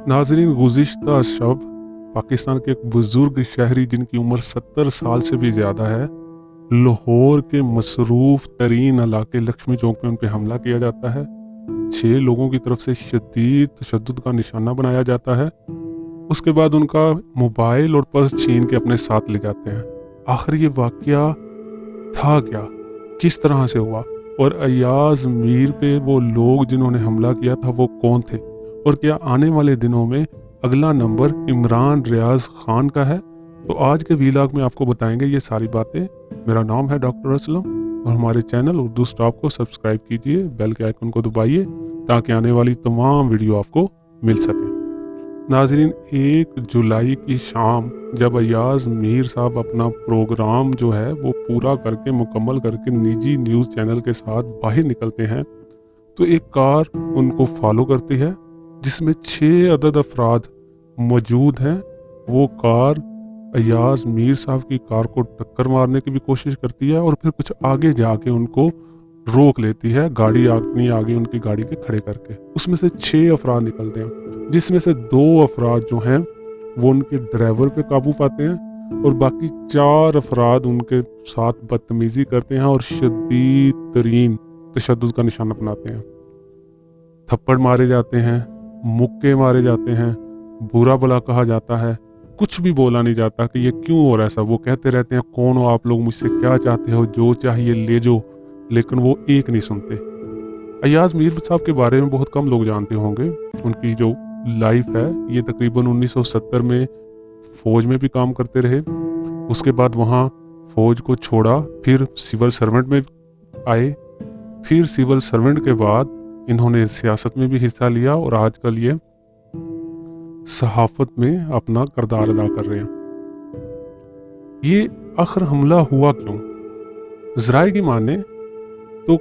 नाजरीन, गुज़िश्ता शब पाकिस्तान के एक बुज़ुर्ग शहरी जिनकी उम्र 70 साल से भी ज़्यादा है, लाहौर के मसरूफ़ तरीन इलाके लक्ष्मी चौक में उन पर हमला किया जाता है। 6 लोगों की तरफ से शदीद तशद्दुद का निशाना बनाया जाता है। उसके बाद उनका मोबाइल और पर्स छीन के अपने साथ ले जाते हैं। आखिर ये वाक़या था क्या, किस तरह से हुआ, और अय्याज मीर पे वो लोग जिन्होंने हमला किया था वो कौन थे, और क्या आने वाले दिनों में अगला नंबर इमरान रियाज खान का है? तो आज के वीलॉग में आपको बताएंगे ये सारी बातें। मेरा नाम है डॉक्टर असलम और हमारे चैनल उर्दू स्टॉप को सब्सक्राइब कीजिए, बेल के आइकन को दबाइए ताकि आने वाली तमाम वीडियो आपको मिल सके। नाजरीन, 1 जुलाई की शाम जब अय्याज मीर साहब अपना प्रोग्राम जो है वो पूरा करके मुकम्मल करके निजी न्यूज़ चैनल के साथ बाहर निकलते हैं तो एक कार उनको फॉलो करती है जिसमें 6 अदद अफराद मौजूद हैं। वो कार अय्याज मीर साहब की कार को टक्कर मारने की भी कोशिश करती है और फिर कुछ आगे जाके उनको रोक लेती है, गाड़ी अपनी आगे उनकी गाड़ी के खड़े करके। उसमें से 6 अफराद निकलते हैं जिसमें से 2 अफराद जो हैं वो उनके ड्राइवर पे काबू पाते हैं और बाकी 4 अफराद उनके साथ बदतमीजी करते हैं और शदीद तरीन तशद्दुद का निशाना बनाते हैं। थप्पड़ मारे जाते हैं, मुक्के मारे जाते हैं, बुरा भला कहा जाता है, कुछ भी बोला नहीं जाता कि ये क्यों हो रहा है। ऐसा वो कहते रहते हैं, कौन हो आप लोग, मुझसे क्या चाहते हो, जो चाहिए ले जो, लेकिन वो एक नहीं सुनते। अय्याज मीर साहब के बारे में बहुत कम लोग जानते होंगे। उनकी जो लाइफ है ये तकरीबन 1970 में फ़ौज में भी काम करते रहे। उसके बाद वहाँ फ़ौज को छोड़ा, फिर सिविल सर्वेंट में आए। फिर सिविल सर्वेंट के बाद इन्होंने सियासत में भी हिस्सा लिया और आजकल ये सहाफ़त में अपना किरदार अदा कर रहे हैं। ये आखिर हमला हुआ क्यों? ज़राए की माने तो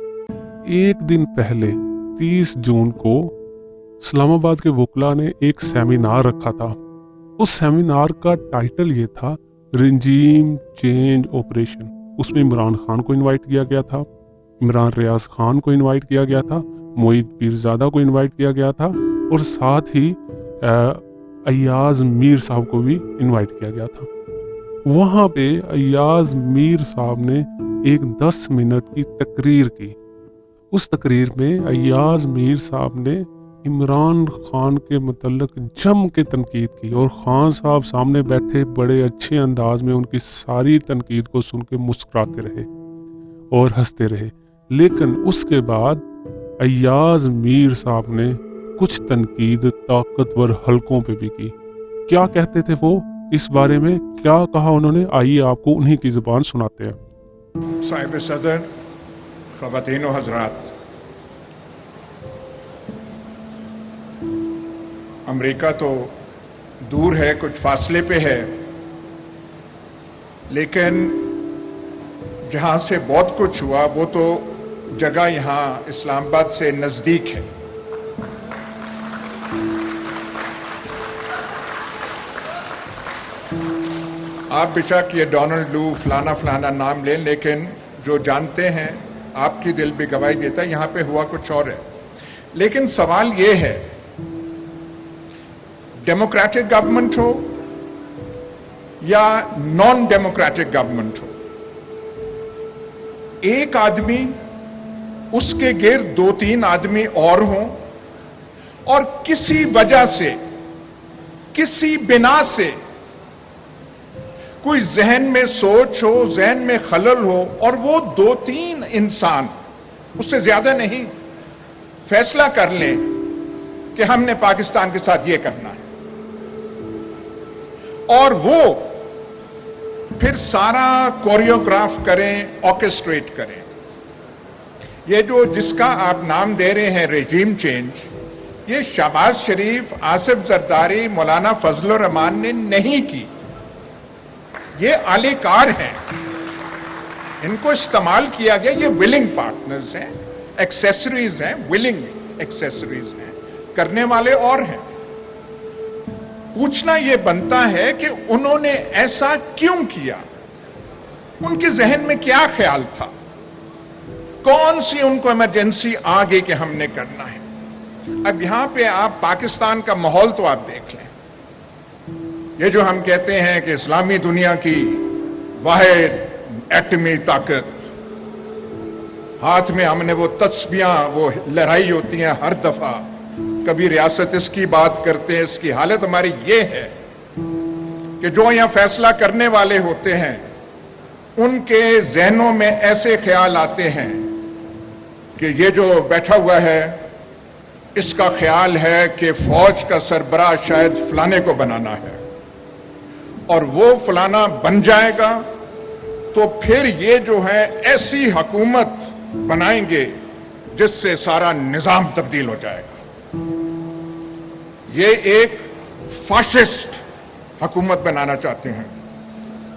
एक दिन पहले 30 जून को इस्लामाबाद के वकला ने एक सेमिनार रखा था। उस सेमिनार का टाइटल ये था रजीम चेंज ऑपरेशन। उसमें इमरान खान को इनवाइट किया गया था, इमरान रियाज खान को इनवाइट किया गया था, मोईद पीरजादा को इनवाइट किया गया था और साथ ही अय्याज मीर साहब को भी इनवाइट किया गया था। वहाँ पे अय्याज मीर साहब ने एक 10 मिनट की तकरीर की। उस तकरीर में अय्याज मीर साहब ने इमरान खान के मतलब जम के तनकीद की और खान साहब सामने बैठे बड़े अच्छे अंदाज में उनकी सारी तनकीद को सुन के मुस्कुराते रहे और हंसते रहे। लेकिन उसके बाद अय्याज मीर साहब ने कुछ तनकीद ताकतवर हलकों पे भी की। क्या कहते थे वो, इस बारे में क्या कहा उन्होंने, आइए आपको उन्हीं की जुबान सुनाते हैं। साहिब सदर, ख़वातीन व हज़रात, अमेरिका तो दूर है, कुछ फासले पे है, लेकिन जहाँ से बहुत कुछ हुआ वो तो जगह यहाँ इस्लामाबाद से नज़दीक है। आप बेशक ये डोनाल्ड लू फलाना फलाना नाम लें, लेकिन जो जानते हैं आपकी दिल भी गवाही देता है यहाँ पे हुआ कुछ और है। लेकिन सवाल ये है, डेमोक्रेटिक गवर्नमेंट हो या नॉन डेमोक्रेटिक गवर्नमेंट हो, एक आदमी उसके गिर्द 2-3 आदमी और हों और किसी वजह से, किसी बिना से कोई जहन में सोच हो, जहन में खलल हो और वो 2-3 इंसान, उससे ज्यादा नहीं, फैसला कर लें कि हमने पाकिस्तान के साथ ये करना है और वो फिर सारा कोरियोग्राफ करें, ऑर्केस्ट्रेट करें। ये जो जिसका आप नाम दे रहे हैं रजीम चेंज, ये शहबाज शरीफ, आसिफ जरदारी, मौलाना फजलुर रहमान ने नहीं की। ये आलिकार हैं, इनको इस्तेमाल किया गया। ये विलिंग पार्टनर्स हैं, एक्सेसरीज हैं, विलिंग एक्सेसरीज हैं, करने वाले और हैं। पूछना यह बनता है कि उन्होंने ऐसा क्यों किया, उनके जहन में क्या ख्याल था, कौन सी उनको इमरजेंसी आ गई कि हमने करना है। اب یہاں پہ آپ پاکستان کا ماحول تو آپ دیکھ لیں. یہ جو ہم کہتے ہیں کہ اسلامی دنیا کی واحد ایٹمی طاقت، ہاتھ میں ہم نے وہ تسبیاں وہ لہرائی ہوتی ہیں ہر دفعہ، کبھی ریاست اس کی بات کرتے ہیں. اس کی حالت ہماری یہ ہے کہ جو یہاں فیصلہ کرنے والے ہوتے ہیں ان کے ذہنوں میں ایسے خیال آتے ہیں کہ یہ جو بیٹھا ہوا ہے اس کا خیال ہے کہ فوج کا سربراہ شاید فلانے کو بنانا ہے، اور وہ فلانا بن جائے گا تو پھر یہ جو ہے ایسی حکومت بنائیں گے جس سے سارا نظام تبدیل ہو جائے گا. یہ ایک فاشسٹ حکومت بنانا چاہتے ہیں.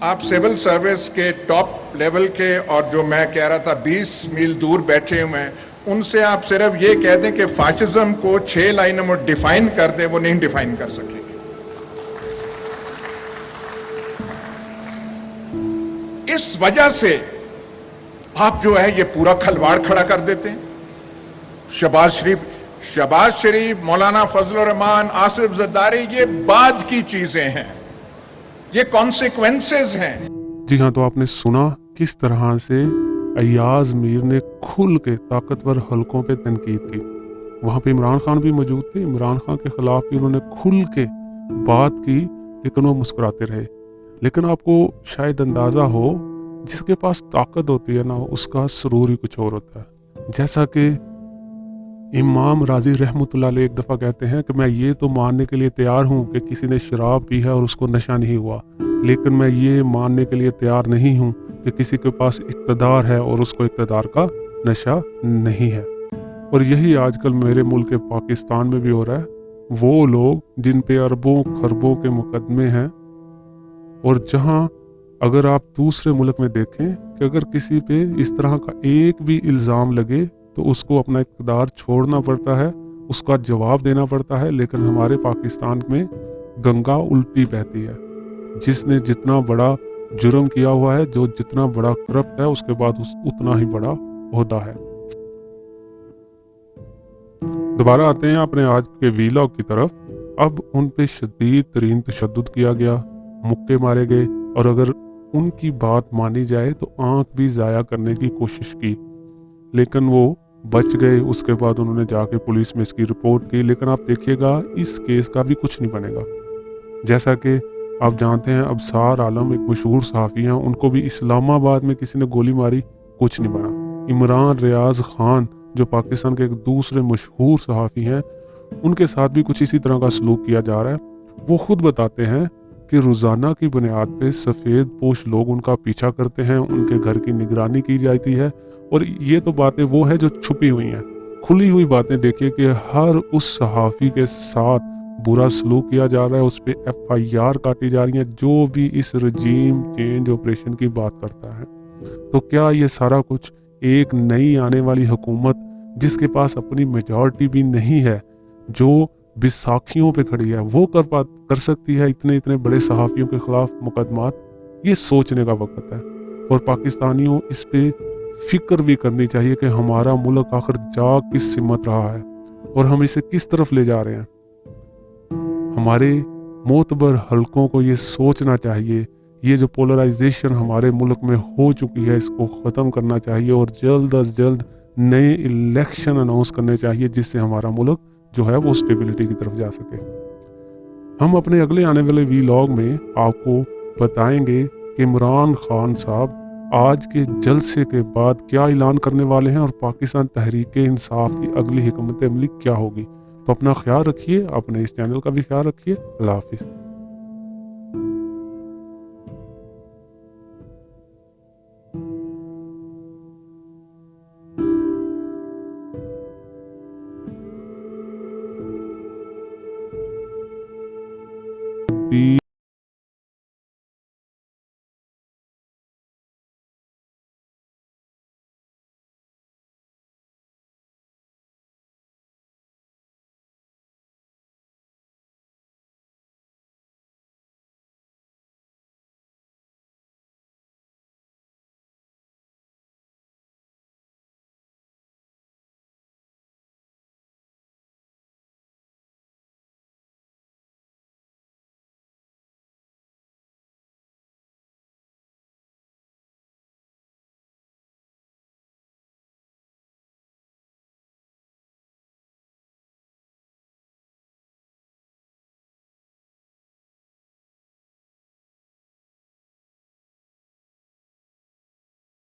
آپ سول سروس کے ٹاپ لیول کے اور جو میں کہہ رہا تھا 20 میل دور بیٹھے ہوئے ہیں ان سے آپ صرف یہ کہہ دیں کہ فاشزم کو 6 لائنوں میں ڈیفائن کر دیں، وہ نہیں ڈیفائن کر سکیں گے. اس وجہ سے آپ جو ہے یہ پورا کھلواڑ کھڑا کر دیتے ہیں. شہباز شریف، مولانا فضل الرحمان، آصف زرداری، یہ بعد کی چیزیں ہیں، یہ کانسیکوینسز ہیں. جی ہاں، تو آپ نے سنا کس طرح سے ایاز میر نے کھل کے طاقتور حلقوں پہ تنقید کی. وہاں پہ عمران خان بھی موجود تھے، عمران خان کے خلاف بھی انہوں نے کھل کے بات کی، لیکن وہ مسکراتے رہے. لیکن آپ کو شاید اندازہ ہو جس کے پاس طاقت ہوتی ہے نا اس کا سرور ہی کچھ اور ہوتا ہے. جیسا کہ امام راضی رحمۃ اللہ علیہ ایک دفعہ کہتے ہیں کہ میں یہ تو ماننے کے لیے تیار ہوں کہ کسی نے شراب پی ہے اور اس کو نشہ نہیں ہوا، لیکن میں یہ ماننے کے لیے تیار نہیں ہوں کہ کسی کے پاس اقتدار ہے اور اس کو اقتدار کا نشہ نہیں ہے. اور یہی آج کل میرے ملک پاکستان میں بھی ہو رہا ہے. وہ لوگ جن پہ اربوں خربوں کے مقدمے ہیں، اور جہاں اگر آپ دوسرے ملک میں دیکھیں کہ اگر کسی پہ اس طرح کا ایک بھی الزام لگے تو اس کو اپنا اقتدار چھوڑنا پڑتا ہے، اس کا جواب دینا پڑتا ہے. لیکن ہمارے پاکستان میں گنگا الٹی بہتی ہے. جس نے جتنا بڑا جرم کیا ہوا ہے، جو جتنا بڑا کرپٹ ہے، اس کے بعد اتنا ہی بڑا عہدہ ہے. دوبارہ آتے ہیں اپنے آج کے ویلاگ کی طرف. اب ان پہ شدید ترین تشدد کیا گیا، مکے مارے گئے، اور اگر ان کی بات مانی جائے تو آنکھ بھی ضائع کرنے کی کوشش کی، لیکن وہ بچ گئے. اس کے بعد انہوں نے جا کے پولیس میں اس کی رپورٹ کی. لیکن آپ دیکھیے گا اس کیس کا بھی کچھ نہیں بنے گا. جیسا کہ آپ جانتے ہیں ابصار عالم ایک مشہور صحافی ہیں، ان کو بھی اسلام آباد میں کسی نے گولی ماری، کچھ نہیں بنا. عمران ریاض خان جو پاکستان کے ایک دوسرے مشہور صحافی ہیں، ان کے ساتھ بھی کچھ اسی طرح کا سلوک کیا جا رہا ہے. وہ خود بتاتے ہیں کہ روزانہ کی بنیاد پہ سفید پوش لوگ ان کا پیچھا کرتے ہیں، ان کے گھر کی نگرانی کی جاتی ہے. اور یہ تو باتیں وہ ہیں جو چھپی ہوئی ہیں. کھلی ہوئی باتیں دیکھیے کہ ہر اس صحافی کے ساتھ برا سلوک کیا جا رہا ہے، اس پہ FIR کاٹی جا رہی ہیں جو بھی اس رجیم چینج آپریشن کی بات کرتا ہے. تو کیا یہ سارا کچھ ایک نئی آنے والی حکومت جس کے پاس اپنی میجورٹی بھی نہیں ہے، جو بیساکھیوں پہ کھڑی ہے، وہ کر سکتی ہے اتنے بڑے صحافیوں کے خلاف مقدمات؟ یہ سوچنے کا وقت ہے. اور پاکستانیوں اس پہ فکر بھی کرنی چاہیے کہ ہمارا ملک آخر جا کس سمت رہا ہے اور ہم اسے کس طرف لے جا رہے ہیں. ہمارے معتبر حلقوں کو یہ سوچنا چاہیے، یہ جو پولرائزیشن ہمارے ملک میں ہو چکی ہے اس کو ختم کرنا چاہیے، اور جلد از جلد نئے الیکشن اناؤنس کرنے چاہیے جس سے ہمارا ملک جو ہے وہ اسٹیبلٹی کی طرف جا سکے. ہم اپنے اگلے آنے والے ویلاگ میں آپ کو بتائیں گے کہ عمران خان صاحب آج کے جلسے کے بعد کیا اعلان کرنے والے ہیں اور پاکستان تحریک انصاف کی اگلی حکمت عملی کیا ہوگی. تو اپنا خیال رکھیے، اپنے اس چینل کا بھی خیال رکھیے. اللہ حافظ.